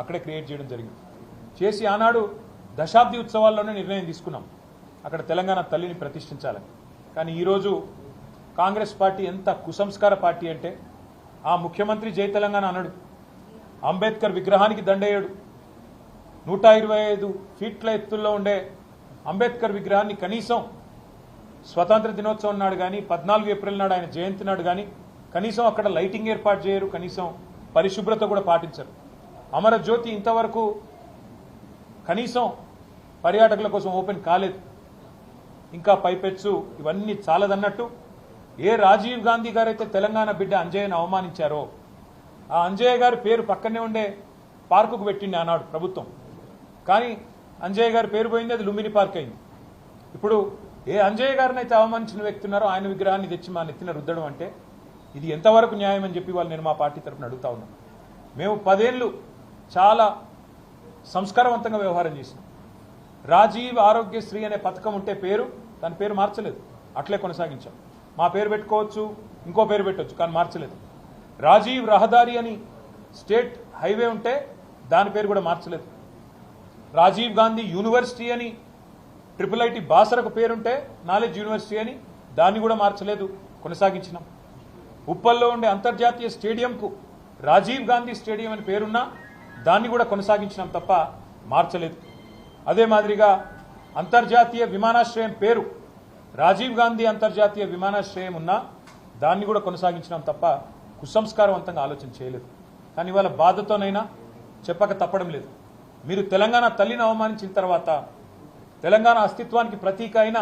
అక్కడే క్రియేట్ చేయడం జరిగింది. చేసి ఆనాడు దశాబ్ది ఉత్సవాల్లోనే నిర్ణయం తీసుకున్నాం అక్కడ తెలంగాణ తల్లిని ప్రతిష్ఠించాలని. కానీ ఈరోజు కాంగ్రెస్ పార్టీ ఎంత కుసంస్కార పార్టీ అంటే ఆ ముఖ్యమంత్రి జై తెలంగాణ అనడు, అంబేద్కర్ విగ్రహానికి దండేయడు, 125 ఫీట్ల ఎత్తుల్లో ఉండే అంబేద్కర్ విగ్రహాన్ని కనీసం స్వతంత్ర దినోత్సవం నాడు కానీ 14 ఏప్రిల్ నాడు ఆయన జయంతి నాడు కానీ కనీసం అక్కడ లైటింగ్ ఏర్పాటు చేయరు, కనీసం పరిశుభ్రత కూడా పాటించరు. అమరజ్యోతి ఇంతవరకు కనీసం పర్యాటకుల కోసం ఓపెన్ కాలేదు. ఇంకా పైపెచ్చు ఇవన్నీ చాలదన్నట్టు ఏ రాజీవ్ గాంధీ గారైతే తెలంగాణ బిడ్డ అంజయ్యను అవమానించారో ఆ అంజయ్య గారి పేరు పక్కనే ఉండే పార్కుకు పెట్టింది ఆనాడు ప్రభుత్వం. కానీ అంజయ్య గారి పేరు పోయింది, అది లుంబిని పార్క్ అయింది. ఇప్పుడు ఏ అంజయ్య గారిని అయితే అవమానించిన వ్యక్తి ఉన్నారో ఆయన విగ్రహాన్ని తెచ్చి మా నెత్తిన రుద్దడం అంటే ఇది ఎంతవరకు న్యాయం అని చెప్పి వాళ్ళు నేను మా పార్టీ తరఫున అడుగుతా ఉన్నాం. మేము 10 ఏళ్ళు చాలా సంస్కారవంతంగా వ్యవహారం చేసినాం. రాజీవ్ ఆరోగ్యశ్రీ అనే పథకం ఉంటే దాని పేరు మార్చలేదు, అట్లే కొనసాగించాం. మా పేరు పెట్టుకోవచ్చు, ఇంకో పేరు పెట్టవచ్చు, కానీ మార్చలేదు. రాజీవ్ రహదారి అని స్టేట్ హైవే ఉంటే దాని పేరు కూడా మార్చలేదు. రాజీవ్ గాంధీ యూనివర్సిటీ అని IIIT బాసరకు పేరుంటే నాలెడ్జ్ యూనివర్సిటీ అని దాన్ని కూడా మార్చలేదు, కొనసాగించినాం. ఉప్పల్లో ఉండే అంతర్జాతీయ స్టేడియంకు రాజీవ్ గాంధీ స్టేడియం అని పేరున్నా దాన్ని కూడా కొనసాగించినాం తప్ప మార్చలేదు. అదే మాదిరిగా అంతర్జాతీయ విమానాశ్రయం పేరు రాజీవ్ గాంధీ అంతర్జాతీయ విమానాశ్రయం ఉన్నా దాన్ని కూడా కొనసాగించినాం తప్ప కుసంస్కారవంతంగా ఆలోచన చేయలేదు. కానీ ఇవాళ బాధతోనైనా చెప్పక తప్పడం లేదు. మీరు తెలంగాణ తల్లిని అవమానించిన తర్వాత, తెలంగాణ అస్తిత్వానికి ప్రతీక అయిన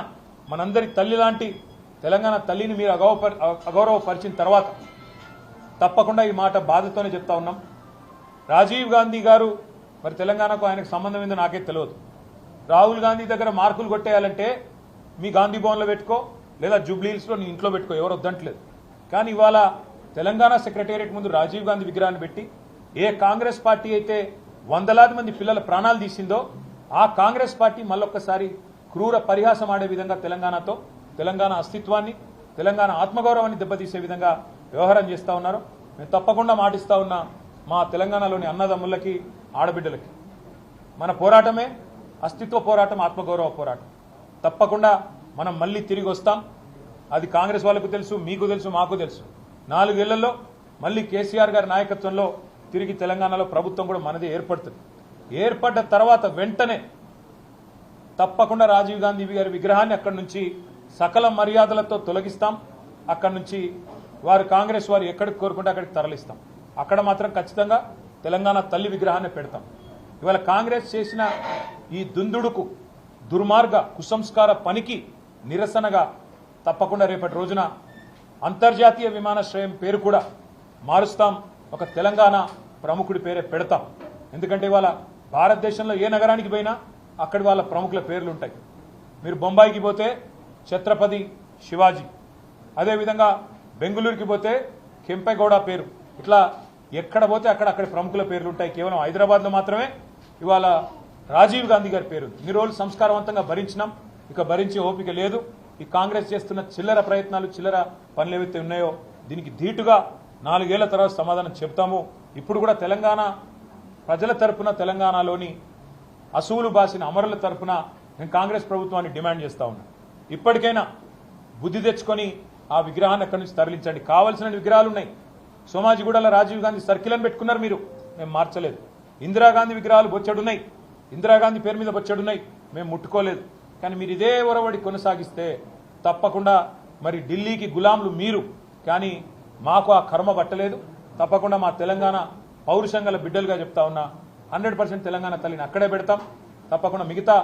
మనందరి తల్లి లాంటి తెలంగాణ తల్లిని మీరు అగౌరవపరిచిన తర్వాత తప్పకుండా ఈ మాట బాధతోనే చెప్తా ఉన్నాం. రాజీవ్ గాంధీ గారు మరి తెలంగాణకు ఆయనకు సంబంధం ఏందో నాకే తెలియదు. రాహుల్ గాంధీ దగ్గర మార్కులు కొట్టేయాలంటే మీ గాంధీ భవన్లో పెట్టుకో, లేదా జూబ్లీహిల్స్లో నీ ఇంట్లో పెట్టుకో, ఎవరు వద్దంటలేదు. కానీ ఇవాళ తెలంగాణ సెక్రటేరియట్ ముందు రాజీవ్ గాంధీ విగ్రహాన్ని పెట్టి ఏ కాంగ్రెస్ పార్టీ అయితే వందలాది మంది పిల్లల ప్రాణాలు తీసిందో ఆ కాంగ్రెస్ పార్టీ మళ్ళొక్కసారి క్రూర పరిహాసం ఆడే విధంగా తెలంగాణతో, తెలంగాణ అస్తిత్వాన్ని, తెలంగాణ ఆత్మగౌరవాన్ని దెబ్బతీసే విధంగా వ్యవహారం చేస్తూ ఉన్నారు. మేము తప్పకుండా మాటిస్తా ఉన్నా మా తెలంగాణలోని అన్నదమ్ములకి, ఆడబిడ్డలకి, మన పోరాటమే అస్తిత్వ పోరాటం, ఆత్మగౌరవ పోరాటం. తప్పకుండా మనం మళ్ళీ తిరిగి వస్తాం. అది కాంగ్రెస్ వాళ్ళకు తెలుసు, మీకు తెలుసు, మాకు తెలుసు. 4 ఏళ్లలో మళ్ళీ కేసీఆర్ గారి నాయకత్వంలో తిరిగి తెలంగాణలో ప్రభుత్వం కూడా మనదే ఏర్పడుతుంది. ఏర్పడ్డ తర్వాత వెంటనే తప్పకుండా రాజీవ్ గాంధీ గారి విగ్రహాన్ని అక్కడి నుంచి సకల మర్యాదలతో తొలగిస్తాం. అక్కడి నుంచి వారు కాంగ్రెస్ వారు ఎక్కడికి కోరుకుంటే అక్కడికి తరలిస్తాం. అక్కడ మాత్రం ఖచ్చితంగా తెలంగాణ తల్లి విగ్రహాన్ని పెడతాం. ఇవాళ కాంగ్రెస్ చేసిన ఈ దుందుడుకు, దుర్మార్గ కుసంస్కార పనికి నిరసనగా తప్పకుండా రేపటి రోజున అంతర్జాతీయ విమానాశ్రయం పేరు కూడా మారుస్తాం. ఒక తెలంగాణ ప్రముఖుడి పేరే పెడతాం. ఎందుకంటే ఇవాళ భారతదేశంలో ఏ నగరానికి పోయినా అక్కడి వాళ్ళ ప్రముఖుల పేర్లు ఉంటాయి. మీరు బొంబాయికి పోతే ఛత్రపతి శివాజీ, అదేవిధంగా బెంగళూరుకి పోతే కెంపెగౌడ పేరు, ఇట్లా ఎక్కడ పోతే అక్కడి ప్రముఖుల పేర్లు ఉంటాయి. కేవలం హైదరాబాద్లో మాత్రమే ఇవాళ రాజీవ్ గాంధీ గారి పేరు. ఇన్ని రోజులు సంస్కారవంతంగా భరించినాం, ఇక భరించే ఓపిక లేదు. ఈ కాంగ్రెస్ చేస్తున్న చిల్లర ప్రయత్నాలు, చిల్లర పనులు ఏవైతే ఉన్నాయో దీనికి ధీటుగా 4 ఏళ్ల తర్వాత సమాధానం చెప్తాము. ఇప్పుడు కూడా తెలంగాణ ప్రజల తరపున, తెలంగాణలోని అసూలు బాసిన అమరుల తరపున నేను కాంగ్రెస్ ప్రభుత్వాన్ని డిమాండ్ చేస్తా ఉన్నా. ఇప్పటికైనా బుద్ధి తెచ్చుకొని ఆ విగ్రహాన్ని అక్కడి నుంచి తరలించండి. కావాల్సిన విగ్రహాలు ఉన్నాయి. సోమాజిగూడలో రాజీవ్ గాంధీ సర్కిల్ అని పెట్టుకున్నారు మీరు, మేము మార్చలేదు. ఇందిరాగాంధీ విగ్రహాలు బొచ్చడున్నాయి, ఇందిరాగాంధీ పేరు మీద బొచ్చడున్నాయి, మేము ముట్టుకోలేదు. కానీ మీరు ఇదే ఒరవడి కొనసాగిస్తే తప్పకుండా మరి ఢిల్లీకి గులాంలు మీరు, కానీ మాకు ఆ కర్మ పట్టలేదు. తప్పకుండా మా తెలంగాణ పౌరుషంగల బిడ్డలుగా చెప్తా ఉన్నా 100% తెలంగాణ తల్లిని అక్కడే పెడతాం. తప్పకుండా మిగతా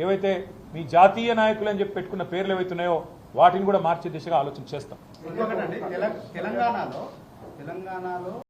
ఏవైతే మీ జాతీయ నాయకులు అని చెప్పి పెట్టుకున్న పేర్లు ఏవైతే ఉన్నాయో వాటిని కూడా మార్చే దిశగా ఆలోచన చేస్తాం. తెలంగాణలో